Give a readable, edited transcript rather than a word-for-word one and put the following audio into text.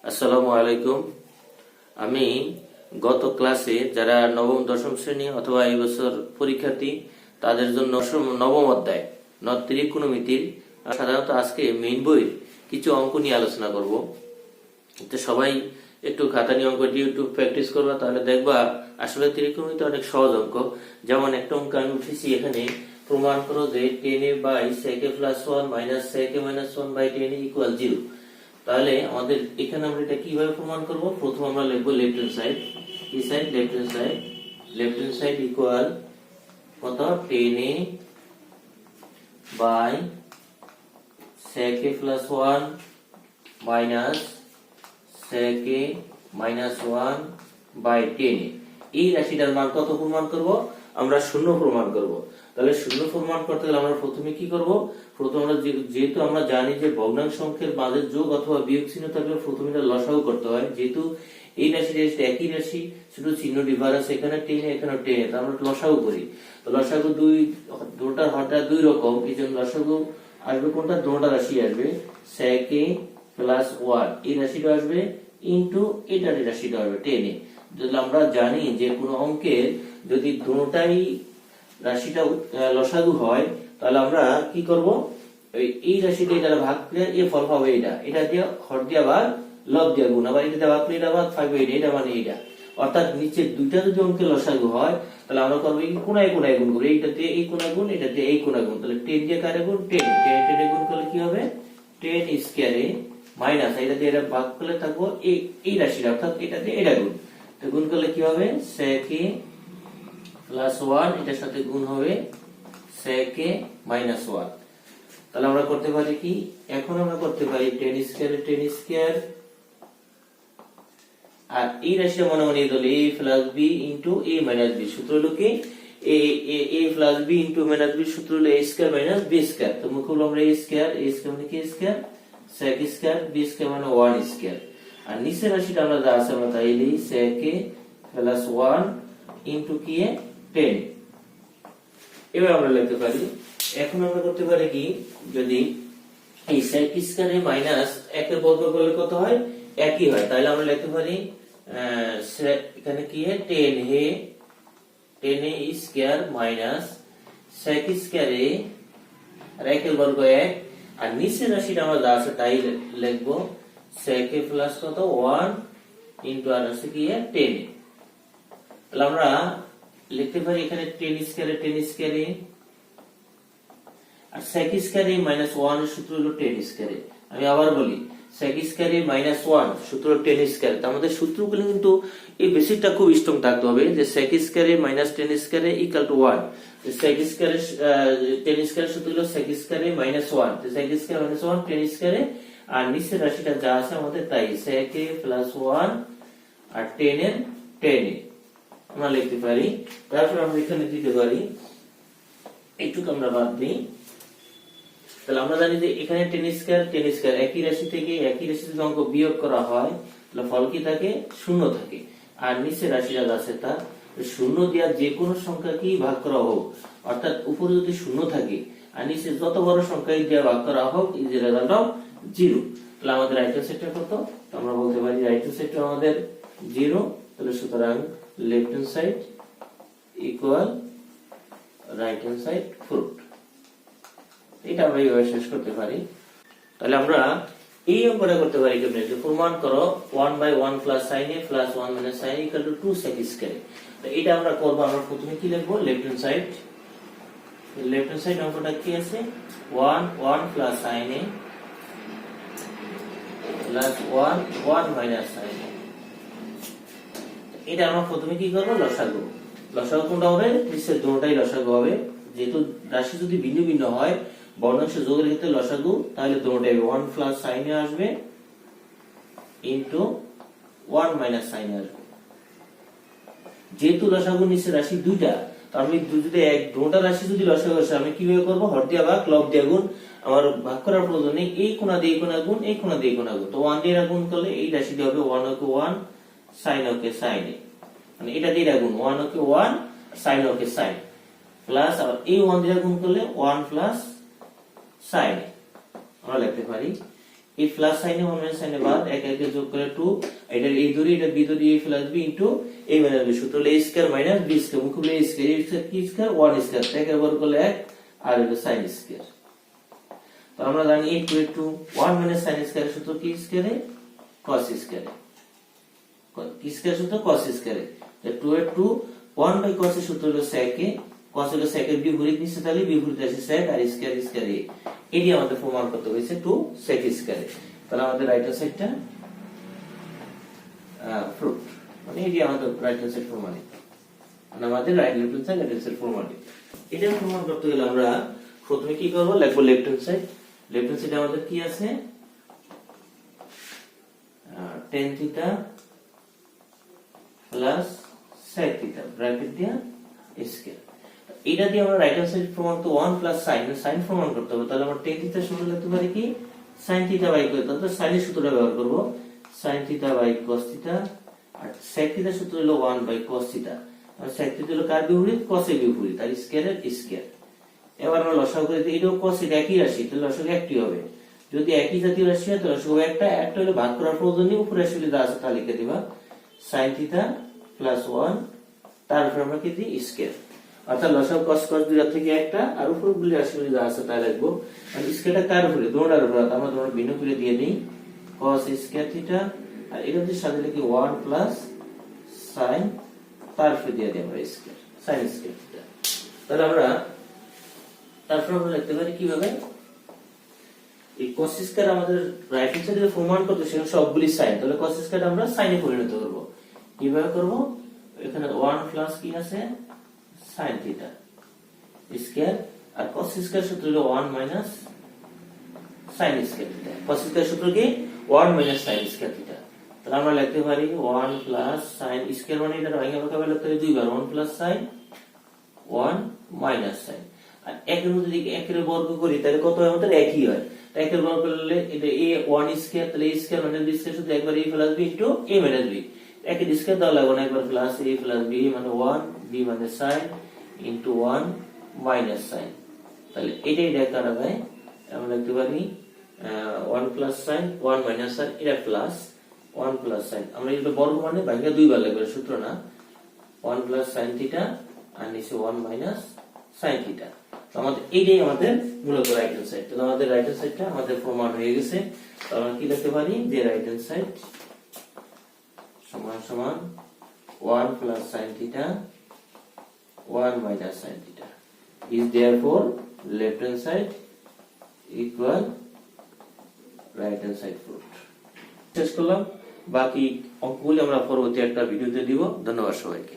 আসসালামু আলাইকুম। আমি গত ক্লাসে যারা নবম দশম শ্রেণী অথবা এই বছর পরীক্ষার্থী তাদের জন্য নবম অধ্যায় ত্রিকোণমিতির সাধারণত আজকে মেইন বইয়ের কিছু অঙ্ক নিয়ে আলোচনা করব। তো সবাই একটু খাতা নিয়ে অঙ্ক দিয়ে একটু প্র্যাকটিস করবা, তাহলে দেখবা আসলে ত্রিকোণমিতি অনেক সহজ অঙ্ক। যেমন একটা অঙ্ক আমি উঠেছি এখানে, প্রমাণ করো যে 10a by sec a plus 1 minus sec a minus 1 by 10a equal 0। তাহলে আমাদের এখানে আমরা এটা কিভাবে প্রমাণ করব? প্রথম আমরা লিখব লেফট হ্যান্ড সাইড, কি side? Left hand side equal কত? 10a by sec a plus 1 minus sec a minus 1 by 10a। এই রাশিটার মান কত প্রমাণ করব? আমরা শূন্য প্রমাণ করব। তাহলে শূন্য প্রমাণ করতে গেলে আমরা প্রথমে কি করব? প্রথমে আমরা যেহেতু আমরা জানি যে ভগ্নাংশ সংখ্যার মাঝে যোগ অথবা বিয়োগ চিহ্ন থাকলে প্রথমে এটা লসাগু করতে হয়। যেহেতু এই রাশিটা একই রাশি, শুধু চিহ্ন ডিফারেন্স, এখানে 10 এখানে 10, তাহলে আমরা লসাগু করি। তো লসাগু দুটার হরটা দুই রকম, এই জন্য লসাগু আসবে কোনটা? দুটো রাশি আসবে, sec a প্লাস 1 এই রাশিটা আসবে ইনটু এটার রাশিটা আসবে 10a। যদি আমরা জানি যে কোনো অঙ্কের যদি দুটোটাই রাশিটা লসাগু হয়, তাহলে আমরা কি করব? এই রাশিটা এটা ভাগ করে এই ফল পাবে, এটা দিয়ে হর দিয়ে আবার লব দিয়ে গুণ, আবার এটা দিয়ে ভাগ করে এটা ভাগ পাবে, এটা মানে এটা। অর্থাৎ নিচে দুইটা যদি অঙ্কের লসাগু হয়, তাহলে আমরা করব এই কোণায় কোণায় গুণ করব, এইটা দিয়ে এই কোণা গুণ, এটা দিয়ে এই কোণা গুণ। তাহলে 10 দিয়ে কারে গুণ? 10 10 গুণ করলে কি হবে? 10 স্কয়ারে মাইনাস এটা দিয়ে এটা ভাগ করলে থাকবো এই রাশিটা, অর্থাৎ এটা দিয়ে এটা গুণ। তো গুণ করলে কি হবে? sec a প্লাস 1 এটার সাথে গুণ হবে sec a মাইনাস 1। তাহলে আমরা করতে পারি কি? এখন আমরা করতে পারি 10 স্কয়ার আর এই রাশিটা মনে মনে দিলে a plus b into a minus b। সূত্র হলো কি? a plus b into minus b, সূত্র হলো a square minus b square. তো মুখ হলো আমরা a স্কয়ার মানে কি? Square sec square b square মানে 1 স্কয়ার। আর নিচের রাশিটা আমরা যা আছে আমরা তাই লিখি sec a প্লাস 1 ইনটু কি? 10। এবার আমরা লিখতে পারি, এখন আমরা করতে পারি কি? যদি এই sec স্কয়ারে মাইনাস 1 এর বর্গ করলে কত হয়? একই হয়। তাহলে আমরা লিখতে পারি এখানে কি? 10a স্কয়ার মাইনাস sec স্কয়ারে আর 1 এর বর্গ 1, আর নিচের রাশিটা আমরা যা আছে তাই লিখব sec a প্লাস কত? 1 ইনটু আর আছে কি? 10। তাহলে আমরা লিখতে পারি এখানে 10 স্কয়ারে আর sec স্কয়ারে মাইনাস 1 এর সূত্র হলো 10 স্কয়ারে। আমি আবার বলি, sec স্কয়ারে মাইনাস 1 সূত্র 10 স্কয়ারে। তো আমাদের সূত্রগুলো কিন্তু এই বেসিকটা খুব স্ট্রং থাকতে হবে, যে sec স্কয়ারে মাইনাস 10 স্কয়ারে ইকুয়াল টু 1। sec স্কয়ারে 10 স্কয়ারে সূত্র হলো sec স্কয়ারে মাইনাস 1, তো sec স্কয়ারে মাইনাস 1 10 স্কয়ারে, আর নিচের রাশিটা যা আছে আমাদের তাই sec a প্লাস 1 আর 10 এর 10 আমরা লিখতে পারি। তারপর আমরা এখানে দিতে পারি, এইটুকু আমরা বাদ দিই। তাহলে আমরা জানি যে এখানে 10 স্কয়ার একই রাশি থেকে একই রাশি থেকে অঙ্ক বিয়োগ করা হয়, তাহলে ফল কি থাকে? শূন্য থাকে। আর নিচে রাশিটা আছে তা শূন্য দিয়া যে কোনো সংখ্যা কি ভাগ করা হোক, অর্থাৎ উপরে যদি শূন্য থাকে আর নিচে যত বড় সংখ্যা দিয়ে ভাগ করা হোক, ইজ দ্য রেজাল্ট অফ 0। তাহলে আমাদের রাইট হ্যান্ড সাইডটা কত? তো আমরা বলতে পারি রাইট হ্যান্ড সাইডটা আমাদের 0। তাহলে সুতরাং left hand side equal right hand side fruit. এটা আমরা এইভাবে শেষ করতে পারি। তাহলে আমরা এই অঙ্কটা করতে পারি কেমনে? যে প্রমাণ করো 1/1 plus sin a plus 1 minus sin a equal to 2 sec square. তো এটা আমরা করব, আমরা প্রথমে কি লিখব? লেফট হ্যান্ড সাইড অঙ্কটা কি আছে? 1 plus sin a plus 1 minus sin a। এটা আমরা প্রথমে কি করব? লসাগু কোনটা হবে? নিশ্চয়ই দুটোটাই লসাগু হবে। যেহেতু রাশি যদি ভিন্ন ভিন্ন হয়, বর্ণাংশ যোগের ক্ষেত্রে লসাগু, তাহলে দুটোটাই 1 প্লাস sin a আসবে ইনটু 1 মাইনাস sin a আসবে। যেহেতু লসাগু নিচে রাশি দুইটা, তো আমি যদি দুটো রাশি যদি লসাগু আসে, আমি কিভাবে করব? হর দিয়ে ভাগ, লব দিয়ে গুণ। আমার ভাগ করার প্রয়োজন নেই, এই কোণা দিয়ে কোণা গুণ, এই কোণা দিয়ে কোণা গুণ। তো 1 দিয়ে গুণ করলে এই রাশি দিয়ে হবে 1 ওকে 1 sin ওকে sin a, মানে এটা দিয়ে গুণ 1 ওকে 1 sin ওকে sin, প্লাস আর এই 1 দিয়ে গুণ করলে 1 প্লাস sin। আমরা লিখতে পারি এই প্লাস সাইনে 1 মাইনাস সাইনে বাদ একে একে যোগ করে 2 এটা এই ধরি এটা বি ধরি a plus b into a minus b সূত্র হলো a square minus b square মুখ হলো a স্কয়ার কি স্কয়ার 1 স্কয়ার একের বর্গ করলে 1 আর হলো sin স্কয়ার তো আমরা জানি a to 1 minus sin square সূত্র কি স্কয়ারে cos স্কয়ারে কি স্কয়ার সূত্র cos স্কয়ারে তো 2 এর 2 1 বাই cos এর সূত্র হলো sec a cos হলো sec এর বিপরীত নিচে তাহলে বিপরীত আসে sec আর স্কয়ার স্কয়ার a এটি আমাদের প্রমাণ করতে হয়েছে 2 sec স্কয়ারে তাহলে আমাদের রাইট হ্যান্ড সাইডটা ফ্রুট মানে এটি আমাদের রাইট হ্যান্ড সাইড প্রমাণিত মানে আমাদের right left hand side right hand side প্রমাণিত এটা প্রমাণ করতে গেলে আমরা প্রথমে কি করব লিখব লেফট হ্যান্ড সাইডে আমাদের কি আছে tan theta plus sec theta bracket দিয়া স্কয়ার এটা দিয়ে আমরা রাইট হ্যান্ড সাইড প্রমাণ তো 1 প্লাস sin প্রমাণ করতে হবে তাহলে আমরা tan থিটা সূত্র লিখতে পারি কি sin থিটা বাই cos তো sin এর সূত্রটা ব্যবহার করব sin theta by cos theta আর sec থিটা সূত্র হলো 1 বাই cos থিটা আর sec থিটা হলো কার বিপরীত cos এর বিপরীত আর স্কয়ারের স্কয়ার এবার আমরা লসাগু করে দিই এটাও cos এর একই রাশি তাহলে লসাগু একটি হবে যদি একই জাতীয় রাশি হয় তাহলে লসাগু একটা হলো ভাগ করার প্রয়োজন নেই উপরে রাশি যা আছে তা লিখে দিবা sin থিটা প্লাস 1 তারপর আমরা কি দিই স্কয়ার অর্থাৎ লসাগু cos দুই থেকে একটা আর উপরগুলি রাশি যা আছে তা লিখবো আর স্কয়ারটা কার উপরে দোনোটার উপরে আমরা তোমরা ভিন্ন করে দিয়ে দেই cos স্কয়ার থিটা আর এটার সাথে লিখি 1 প্লাস sin তারপর দিয়ে দেই আমরা স্কয়ার sin স্কয়ার থিটা তাহলে আমরা তারপর আমরা লিখতে পারি কিভাবে এই cos স্কয়ার আমাদের রাইট হ্যান্ড সাইডে প্রমাণ করতে সেখানে সবগুলি sin তাহলে cos স্কয়ার আমরা sin এ পরিণত করব কিভাবে করব এখানে 1 প্লাস কি আছে sin থিটা স্কয়ার আর cos স্কয়ার সূত্র হলো 1 minus sin square theta cos square সূত্র কি 1 মাইনাস sin স্কয়ার থিটা তাহলে আমরা লিখতে পারি 1 প্লাস sin স্কয়ার মানে এটা ভাঙা ভাঙা লিখতে পারি দুইবার 1 প্লাস sin 1 মাইনাস sin আর একের মধ্যে যদি একের বর্গ করি তাহলে কত হয় আমাদের একই হয় একের বর্গ করলে এটা a 1 স্কয়ার তাহলে a স্কয়ার মানে b স্কয়ার শুধু একবার a plus b into a minus b একের স্কয়ার দাও লাগবে না একবার প্লাস a প্লাস b মানে 1 b মানে sin ইনটু 1 মাইনাস sin তাহলে এটাই দেখা যাবে আমরা লিখতে পারি 1 প্লাস sin 1 মাইনাস sin এটা প্লাস 1 প্লাস sin আমরা এটা বর্গ মানে ভাঙা দুইবার লাগবে সূত্র না 1 প্লাস sin থিটা আর নিচে 1 মাইনাস sin থিটা তো আমাদের এইটাই আমাদের মূলত রাইট হ্যান্ড সাইড তাহলে আমাদের রাইট হ্যান্ড সাইডটা আমাদের প্রমাণ হয়ে গেছে তাহলে কি লিখতে পারি যে রাইট হ্যান্ড সাইড সমান সমান 1 plus sin theta 1 minus sin theta is therefore left hand side equal right hand side fruit শেষ করলাম বাকি অঙ্কগুলি আমরা পরবর্তী একটা ভিডিওতে দিব ধন্যবাদ সবাইকে